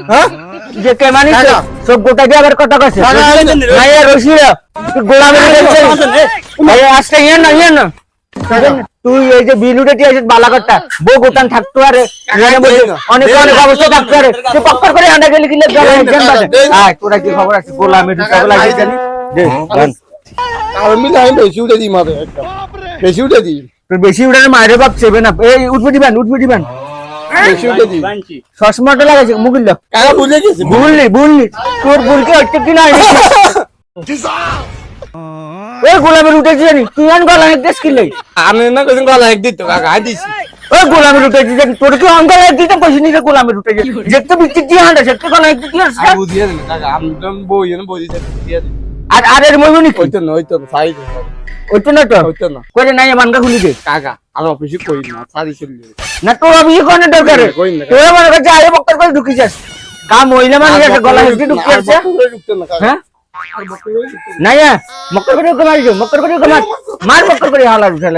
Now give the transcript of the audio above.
হ্যাঁ যে কে মানিস সব গোটা দিয়ে আবার কথা কইছে ভাই রশিরা তুই গোলামের উঠেছিস ভাই আজকে ইয়ে না তুই এই যে বিল উঠে দিয়ে বালাঘাটটা বউ গোটান থাকতো আরে অনেক অবস্থা থাকতো আরে তুই পক্কর করে আনা গেলি কিলে গলা একজন বাজে আয় তোরা কি খবর আছে গোলামের ঢুকা লাগি জানি দে আমি না বেশি উঠে দিই মারে একটা বেশি উঠে দিই তোর বেশি উঠে মাইরে বাপ চেবে না এই উঠবে দিবেন বেশি উঠে দিই চশমাটা লাগাইছে মুগিল কাকা বুঝে গেছি বুঝলি তোর বুলকে হচ্ছে কি না ওই গোলামের উঠেছি জানি তুই আন গলা এক দেশ কিলে আমি না কইছেন গলা এক দিত কাকা আই দিছি ওই গোলামের উঠেছি জানি তোর কি অঙ্গল এক দিতে পয়সা নিতে গোলামের উঠেছি যেতে বিচ্ছি দিয়ে হাঁটা সেতে গলা এক দিতে আমি বুঝিয়ে দিন কাকা আমি বই না বুঝিয়ে বুঝিয়ে দিন আর এর মইবনি কি হইতো না সাই ওইতো না তো হইতো না কইরে নাই মানকা খুলি দে কাকা আমি অফিসে কই না সারি চলে না তোর আমি কোন দরকার কই না তুই আমার কাছে আরে বক্কর করে ঢুকি যাস কাম হইলে মানে একটা গলা হেঁটে ঢুকি আছে হ্যাঁ না মক্কর করে মার মক্কর করে মার মক্কর করে হালার উঠালে